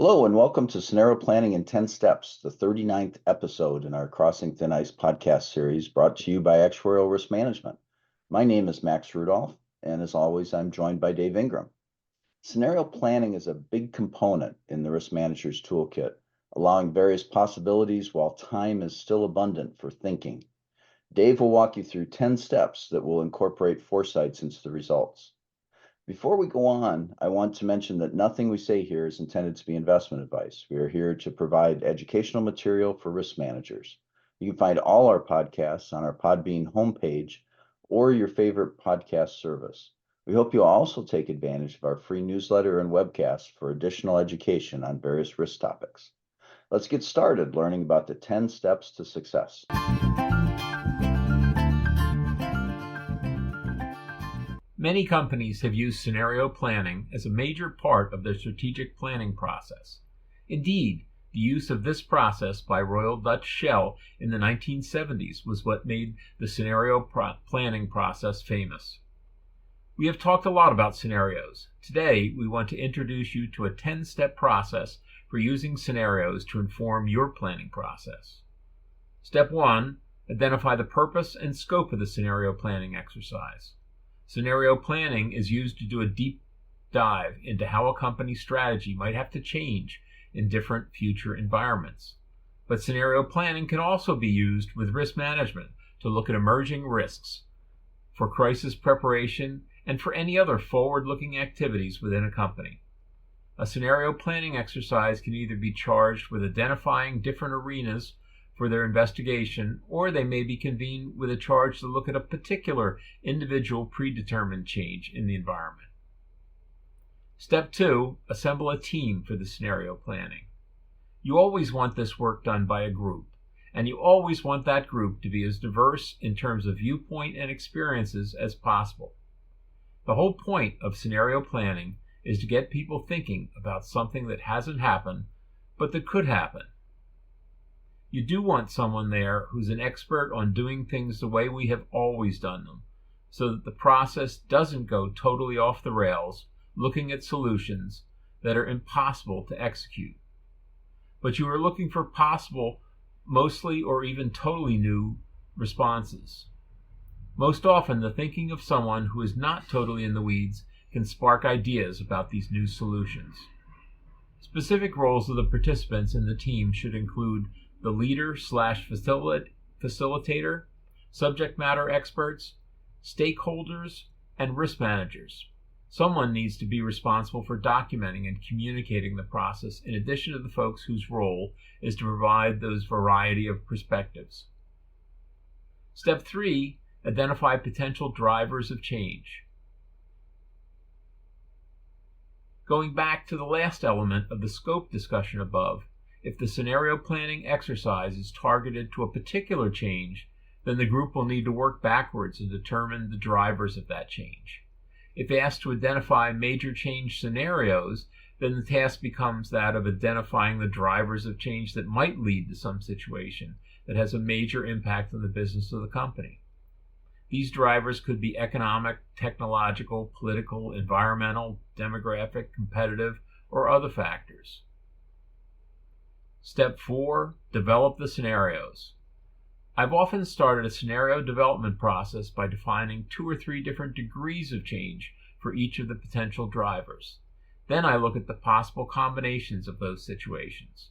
Hello, and welcome to Scenario Planning in 10 Steps, the 39th episode in our Crossing Thin Ice podcast series brought to you by Actuarial Risk Management. My name is Max Rudolph, and as always, I'm joined by Dave Ingram. Scenario planning is a big component in the risk manager's toolkit, allowing various possibilities while time is still abundant for thinking. Dave will walk you through 10 steps that will incorporate foresights into the results. Before we go on, I want to mention that nothing we say here is intended to be investment advice. We are here to provide educational material for risk managers. You can find all our podcasts on our Podbean homepage or your favorite podcast service. We hope you'll also take advantage of our free newsletter and webcast for additional education on various risk topics. Let's get started learning about the 10 steps to success. Many companies have used scenario planning as a major part of their strategic planning process. Indeed, the use of this process by Royal Dutch Shell in the 1970s was what made the scenario planning process famous. We have talked a lot about scenarios. Today, we want to introduce you to a 10-step process for using scenarios to inform your planning process. Step 1. Identify the purpose and scope of the scenario planning exercise. Scenario planning is used to do a deep dive into how a company's strategy might have to change in different future environments. But scenario planning can also be used with risk management to look at emerging risks, for crisis preparation, and for any other forward-looking activities within a company. A scenario planning exercise can either be charged with identifying different arenas for their investigation, or they may be convened with a charge to look at a particular individual predetermined change in the environment. Step 2, assemble a team for the scenario planning. You always want this work done by a group, and you always want that group to be as diverse in terms of viewpoint and experiences as possible. The whole point of scenario planning is to get people thinking about something that hasn't happened, but that could happen. You do want someone there who's an expert on doing things the way we have always done them, so that the process doesn't go totally off the rails, looking at solutions that are impossible to execute. But you are looking for possible, mostly or even totally new responses. Most often, the thinking of someone who is not totally in the weeds can spark ideas about these new solutions. Specific roles of the participants in the team should include the leader/facilitator, subject matter experts, stakeholders, and risk managers. Someone needs to be responsible for documenting and communicating the process, in addition to the folks whose role is to provide those variety of perspectives. Step 3, identify potential drivers of change. Going back to the last element of the scope discussion above, if the scenario planning exercise is targeted to a particular change, then the group will need to work backwards and determine the drivers of that change. If asked to identify major change scenarios, then the task becomes that of identifying the drivers of change that might lead to some situation that has a major impact on the business of the company. These drivers could be economic, technological, political, environmental, demographic, competitive, or other factors. Step 4, develop the scenarios. I've often started a scenario development process by defining 2 or 3 different degrees of change for each of the potential drivers. Then I look at the possible combinations of those situations.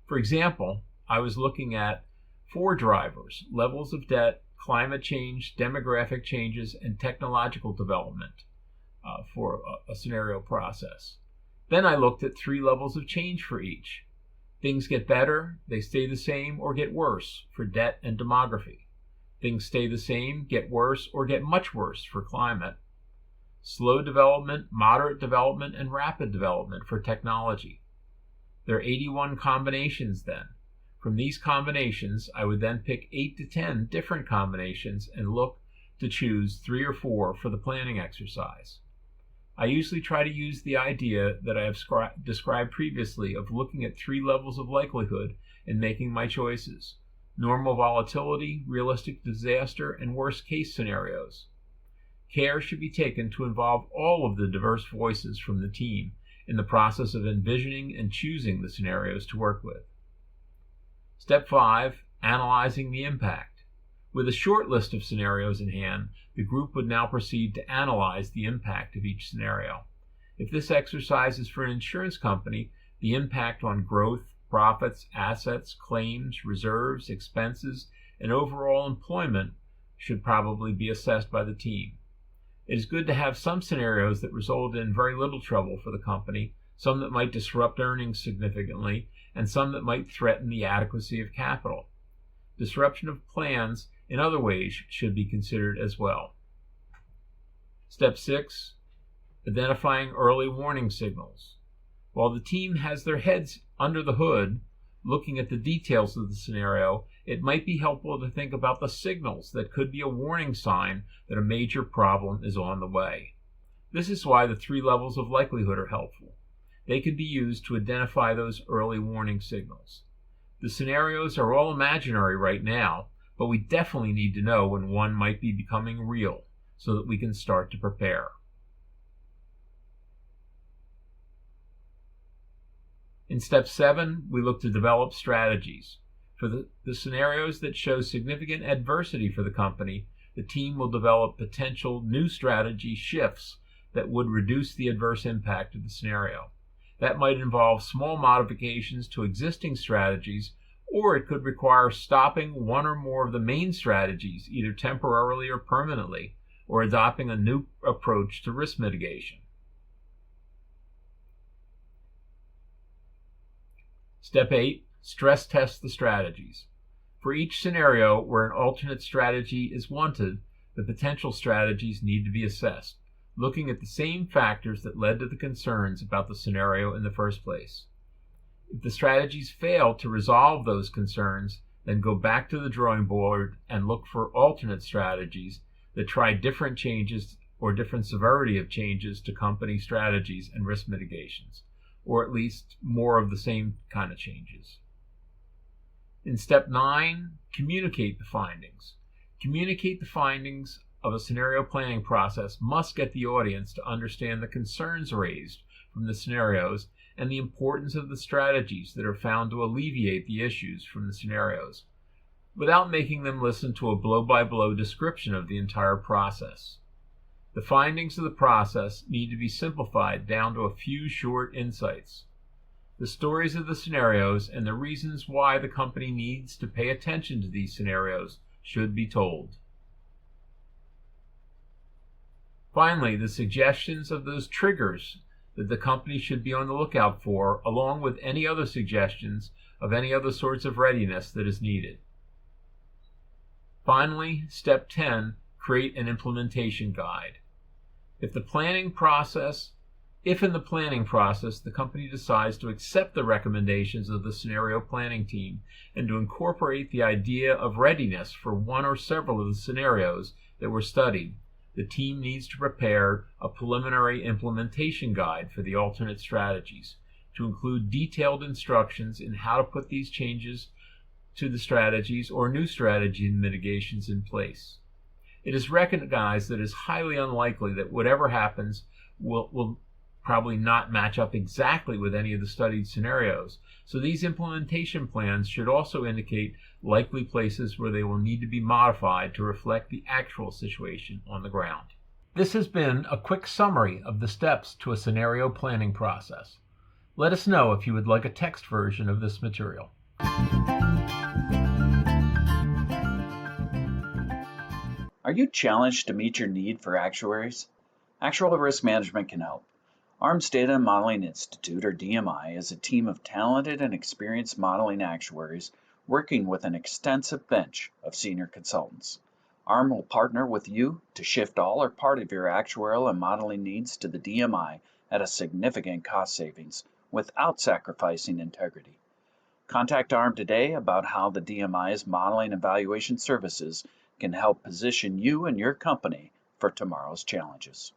For example, I was looking at 4 drivers: levels of debt, climate change, demographic changes, and technological development for a scenario process. Then I looked at 3 levels of change for each. Things get better, they stay the same, or get worse for debt and demography. Things stay the same, get worse, or get much worse for climate. Slow development, moderate development, and rapid development for technology. There are 81 combinations then. From these combinations, I would then pick 8 to 10 different combinations and look to choose 3 or 4 for the planning exercise. I usually try to use the idea that I have described previously of looking at 3 levels of likelihood in making my choices: normal volatility, realistic disaster, and worst case scenarios. Care should be taken to involve all of the diverse voices from the team in the process of envisioning and choosing the scenarios to work with. Step 5, analyzing the impact. With a short list of scenarios in hand, the group would now proceed to analyze the impact of each scenario. If this exercise is for an insurance company, the impact on growth, profits, assets, claims, reserves, expenses, and overall employment should probably be assessed by the team. It is good to have some scenarios that result in very little trouble for the company, some that might disrupt earnings significantly, and some that might threaten the adequacy of capital. Disruption of plans in other ways should be considered as well. Step 6, identifying early warning signals. While the team has their heads under the hood, looking at the details of the scenario, it might be helpful to think about the signals that could be a warning sign that a major problem is on the way. This is why the 3 levels of likelihood are helpful. They can be used to identify those early warning signals. The scenarios are all imaginary right now, but we definitely need to know when one might be becoming real so that we can start to prepare. In step 7, we look to develop strategies. For the scenarios that show significant adversity for the company, the team will develop potential new strategy shifts that would reduce the adverse impact of the scenario. That might involve small modifications to existing strategies, or it could require stopping one or more of the main strategies, either temporarily or permanently, or adopting a new approach to risk mitigation. Step 8, stress test the strategies. For each scenario where an alternate strategy is wanted, the potential strategies need to be assessed, looking at the same factors that led to the concerns about the scenario in the first place. If the strategies fail to resolve those concerns, then go back to the drawing board and look for alternate strategies that try different changes or different severity of changes to company strategies and risk mitigations, or at least more of the same kind of changes. In step 9, communicate the findings. Communicate the findings of a scenario planning process must get the audience to understand the concerns raised from the scenarios and the importance of the strategies that are found to alleviate the issues from the scenarios, without making them listen to a blow-by-blow description of the entire process. The findings of the process need to be simplified down to a few short insights. The stories of the scenarios and the reasons why the company needs to pay attention to these scenarios should be told. Finally, the suggestions of those triggers that the company should be on the lookout for, along with any other suggestions of any other sorts of readiness that is needed. Finally, step 10, create an implementation guide. If in the planning process the company decides to accept the recommendations of the scenario planning team and to incorporate the idea of readiness for one or several of the scenarios that were studied, the team needs to prepare a preliminary implementation guide for the alternate strategies to include detailed instructions in how to put these changes to the strategies or new strategy mitigations in place. It is recognized that it is highly unlikely that whatever happens will probably not match up exactly with any of the studied scenarios, so these implementation plans should also indicate likely places where they will need to be modified to reflect the actual situation on the ground. This has been a quick summary of the steps to a scenario planning process. Let us know if you would like a text version of this material. Are you challenged to meet your need for actuaries? Actuarial Risk Management can help. ARMS Data and Modeling Institute, or DMI, is a team of talented and experienced modeling actuaries working with an extensive bench of senior consultants. ARM will partner with you to shift all or part of your actuarial and modeling needs to the DMI at a significant cost savings without sacrificing integrity. Contact ARM today about how the DMI's modeling and valuation services can help position you and your company for tomorrow's challenges.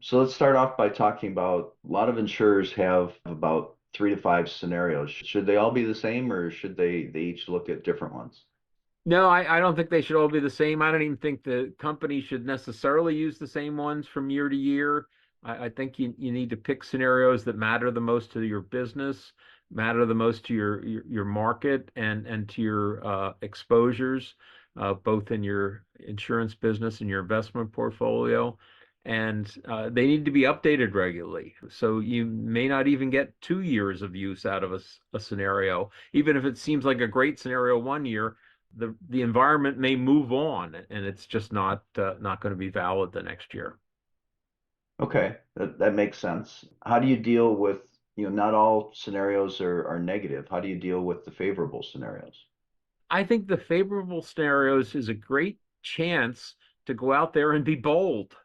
So let's start off by talking about a lot of insurers have about 3 to 5 scenarios. Should they all be the same, or should they each look at different ones? No, I don't think they should all be the same. I don't even think the company should necessarily use the same ones from year to year. I think you need to pick scenarios that matter the most to your business, matter the most to your market and to your exposures, both in your insurance business and your investment portfolio. And they need to be updated regularly. So you may not even get 2 years of use out of a scenario, even if it seems like a great scenario one year. The environment may move on and it's just not going to be valid the next year. Okay, that makes sense. How do you deal with, not all scenarios are negative. How do you deal with the favorable scenarios? I think the favorable scenarios is a great chance to go out there and be bold.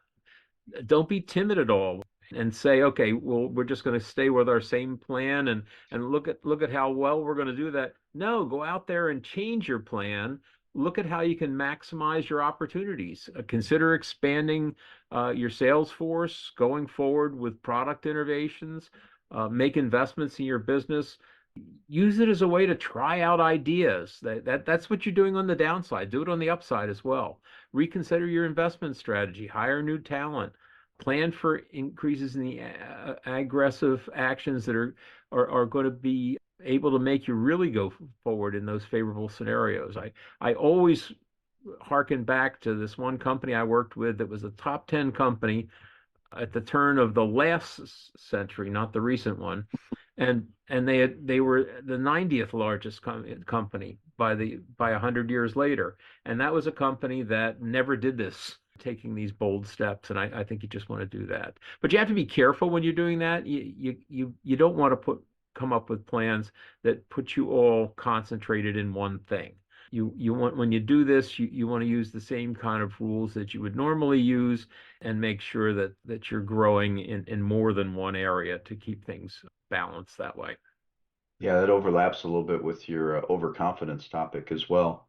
Don't be timid at all and say, okay, well, we're just going to stay with our same plan and look at how well we're going to do that. No, go out there and change your plan. Look at how you can maximize your opportunities. Consider expanding your sales force, going forward with product innovations, make investments in your business. Use it as a way to try out ideas. That's what you're doing on the downside. Do it on the upside as well. Reconsider your investment strategy, hire new talent, plan for increases in the aggressive actions that are going to be able to make you really go forward in those favorable scenarios. I always harken back to this one company I worked with that was a top 10 company at the turn of the last century, not the recent one, and they were the 90th largest company by 100 years later, and that was a company that never did this, taking these bold steps, and I think you just want to do that, but you have to be careful when you're doing that. You don't want to come up with plans that put you all concentrated in one thing. You want when you do this, you want to use the same kind of rules that you would normally use and make sure that you're growing in more than one area to keep things balanced that way. Yeah, that overlaps a little bit with your overconfidence topic as well.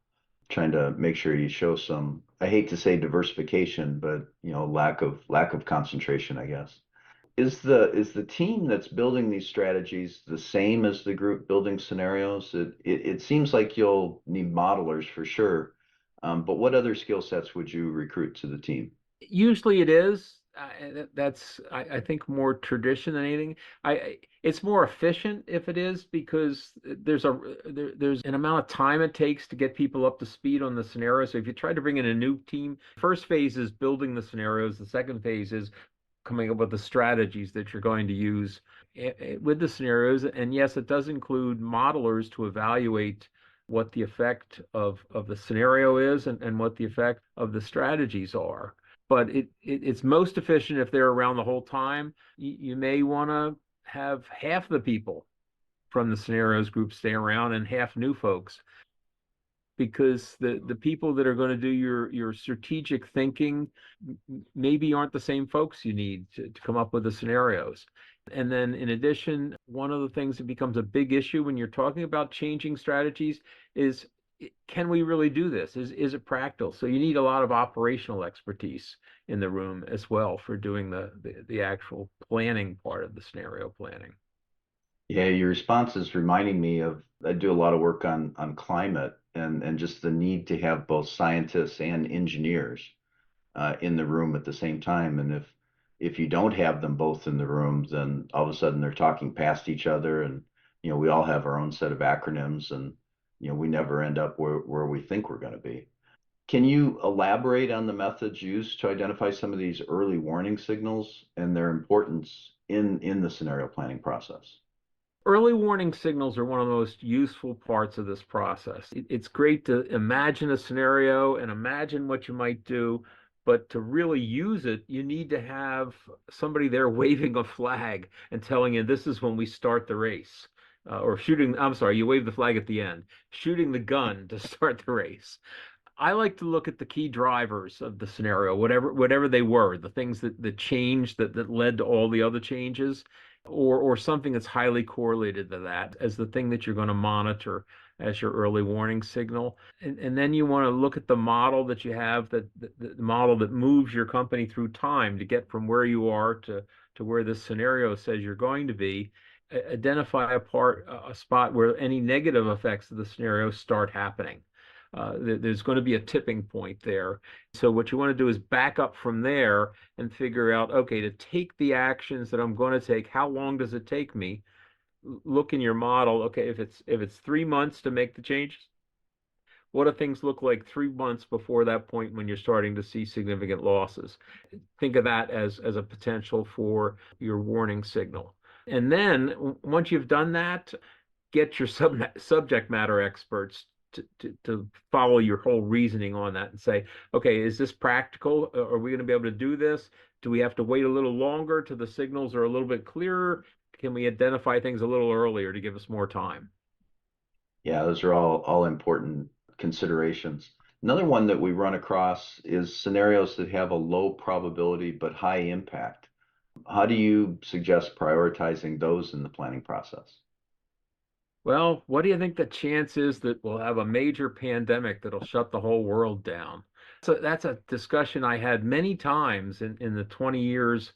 Trying to make sure you show some, I hate to say diversification, but lack of concentration, I guess. Is the team that's building these strategies the same as the group building scenarios? It seems like you'll need modelers for sure. But what other skill sets would you recruit to the team? Usually it is. That's I think more tradition than anything. It's more efficient if it is because there's an amount of time it takes to get people up to speed on the scenario. So if you try to bring in a new team, first phase is building the scenarios. The second phase is coming up with the strategies that you're going to use with the scenarios. And yes, it does include modelers to evaluate what the effect of the scenario is and what the effect of the strategies are. But it's most efficient if they're around the whole time. You may want to have half the people from the scenarios group stay around and half new folks because the people that are going to do your strategic thinking maybe aren't the same folks you need to come up with the scenarios. And then in addition, one of the things that becomes a big issue when you're talking about changing strategies is can we really do this? Is it practical? So you need a lot of operational expertise in the room as well for doing the actual planning part of the scenario planning. Yeah, your response is reminding me of I do a lot of work on climate and just the need to have both scientists and engineers in the room at the same time. And if you don't have them both in the room, then all of a sudden they're talking past each other, and we all have our own set of acronyms, and we never end up where we think we're going to be. Can you elaborate on the methods used to identify some of these early warning signals and their importance in the scenario planning process? Early warning signals are one of the most useful parts of this process. It's great to imagine a scenario and imagine what you might do, but to really use it, you need to have somebody there waving a flag and telling you this is when we start the race. Or shooting, I'm sorry, you wave the flag at the end, shooting the gun to start the race. I like to look at the key drivers of the scenario, whatever they were, the things that changed that led to all the other changes, or something that's highly correlated to that as the thing that you're going to monitor as your early warning signal. And then you want to look at the model that you have, the model that moves your company through time to get from where you are to where this scenario says you're going to be. Identify a spot where any negative effects of the scenario start happening. There's going to be a tipping point there. So what you want to do is back up from there and figure out, okay, to take the actions that I'm going to take, how long does it take me? Look in your model. Okay, if it's 3 months to make the changes, what do things look like 3 months before that point when you're starting to see significant losses? Think of that as a potential for your warning signal. And then once you've done that, get your subject matter experts to follow your whole reasoning on that and say, okay, is this practical? Are we going to be able to do this? Do we have to wait a little longer till the signals are a little bit clearer? Can we identify things a little earlier to give us more time? Yeah, those are all important considerations. Another one that we run across is scenarios that have a low probability but high impact. How do you suggest prioritizing those in the planning process? Well, what do you think the chance is that we'll have a major pandemic that'll shut the whole world down? So that's a discussion I had many times in the 20 years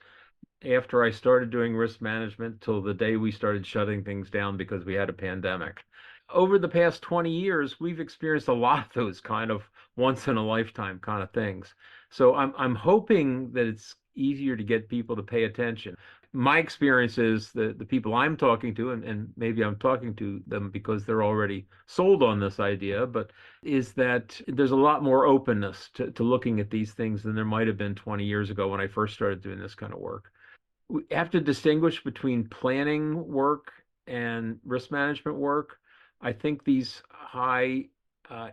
after I started doing risk management till the day we started shutting things down because we had a pandemic. Over the past 20 years, we've experienced a lot of those kind of once in a lifetime kind of things. So I'm hoping that it's easier to get people to pay attention. My experience is that the people I'm talking to, and maybe I'm talking to them because they're already sold on this idea, but is that there's a lot more openness to looking at these things than there might have been 20 years ago when I first started doing this kind of work. We have to distinguish between planning work and risk management work. I think these high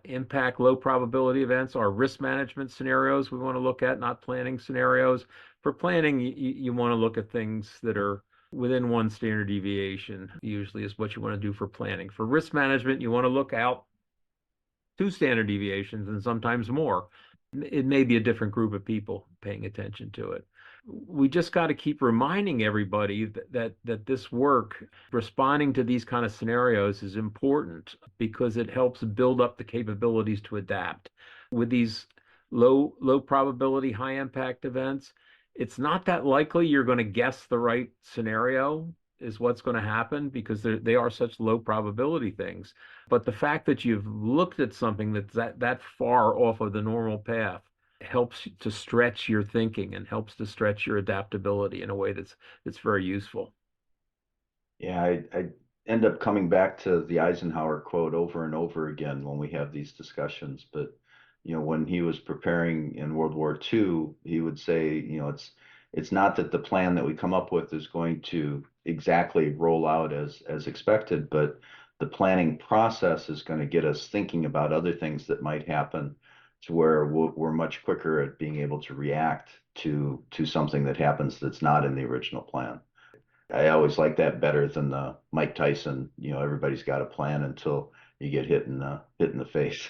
impact, low probability events are risk management scenarios we want to look at, not planning scenarios. For planning, you want to look at things that are within one standard deviation, usually is what you want to do for planning. For risk management, you want to look out two standard deviations and sometimes more. It may be a different group of people paying attention to it. We just got to keep reminding everybody that this work, responding to these kind of scenarios, is important because it helps build up the capabilities to adapt. With these low probability, high impact events, it's not that likely you're going to guess the right scenario is what's going to happen because they are such low probability things. But the fact that you've looked at something that's that far off of the normal path helps to stretch your thinking and helps to stretch your adaptability in a way that's very useful. Yeah, I end up coming back to the Eisenhower quote over and over again when we have these discussions. But, when he was preparing in World War II, he would say, it's not that the plan that we come up with is going to exactly roll out as expected, but the planning process is going to get us thinking about other things that might happen to where we're much quicker at being able to react to something that happens that's not in the original plan. I always like that better than the Mike Tyson, everybody's got a plan until you get hit in the face.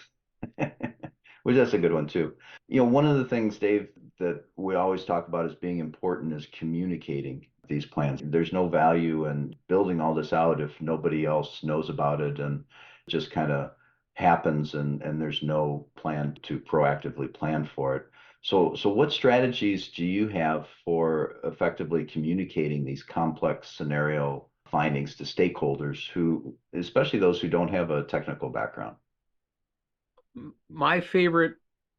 Which that's a good one too. One of the things, Dave, that we always talk about as being important is communicating these plans. There's no value in building all this out if nobody else knows about it and it just kind of happens and there's no plan to proactively plan for it. So what strategies do you have for effectively communicating these complex scenario findings to stakeholders who, especially those who don't have a technical background? My favorite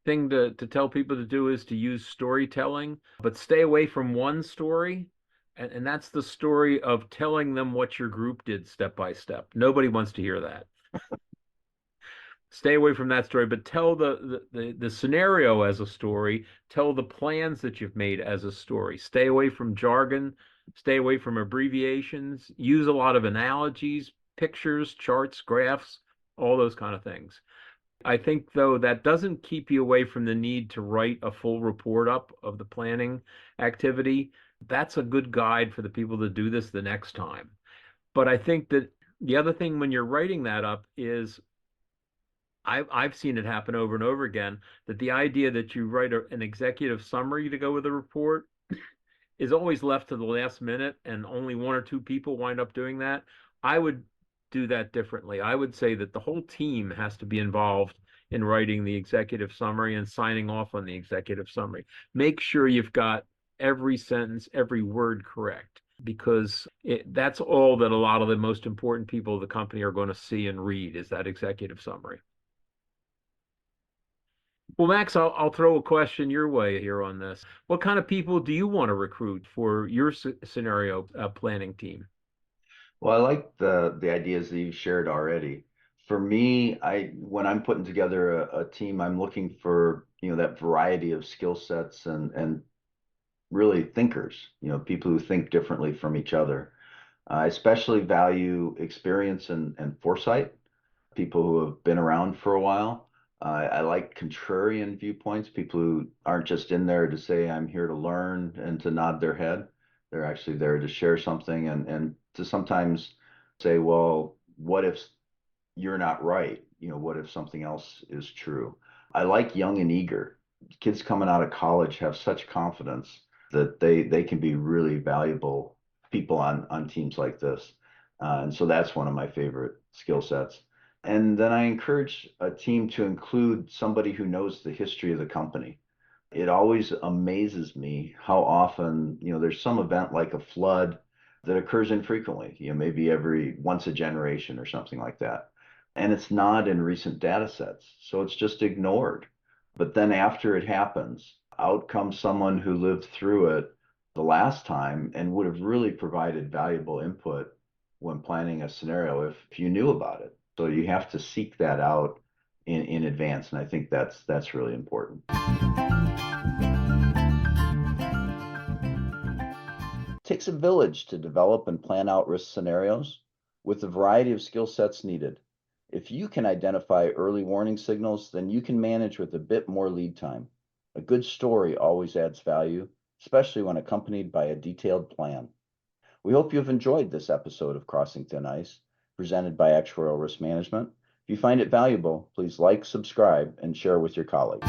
thing to tell people to do is to use storytelling, but stay away from one story. And that's the story of telling them what your group did step by step. Nobody wants to hear that. Stay away from that story, but tell the scenario as a story. Tell the plans that you've made as a story. Stay away from jargon. Stay away from abbreviations. Use a lot of analogies, pictures, charts, graphs, all those kind of things. I think, though, that doesn't keep you away from the need to write a full report up of the planning activity. That's a good guide for the people to do this the next time. But I think that the other thing when you're writing that up is I've seen it happen over and over again that the idea that you write an executive summary to go with a report is always left to the last minute, and only one or two people wind up doing that. I would do that differently. I would say that the whole team has to be involved in writing the executive summary and signing off on the executive summary. Make sure you've got every sentence, every word correct, because that's all that a lot of the most important people of the company are going to see and read is that executive summary. Well, Max, I'll throw a question your way here on this. What kind of people do you want to recruit for your scenario planning team? Well, I like the ideas that you've shared already. For me, I when I'm putting together a team, I'm looking for, that variety of skill sets and really thinkers, people who think differently from each other. I especially value experience and foresight, people who have been around for a while. I like contrarian viewpoints, people who aren't just in there to say, I'm here to learn and to nod their head. They're actually there to share something and to sometimes say, well, what if you're not right? What if something else is true? I like young and eager. Kids coming out of college have such confidence that they can be really valuable people on teams like this. And so that's one of my favorite skill sets. And then I encourage a team to include somebody who knows the history of the company. It always amazes me how often, there's some event like a flood that occurs infrequently, maybe every once a generation or something like that. And it's not in recent data sets, so it's just ignored. But then after it happens, out comes someone who lived through it the last time and would have really provided valuable input when planning a scenario if you knew about it. So you have to seek that out in advance, and I think that's really important. It takes a village to develop and plan out risk scenarios with a variety of skill sets needed. If you can identify early warning signals, then you can manage with a bit more lead time. A good story always adds value, especially when accompanied by a detailed plan. We hope you've enjoyed this episode of Crossing Thin Ice, presented by Actuarial Risk Management. If you find it valuable, please like, subscribe, and share with your colleagues.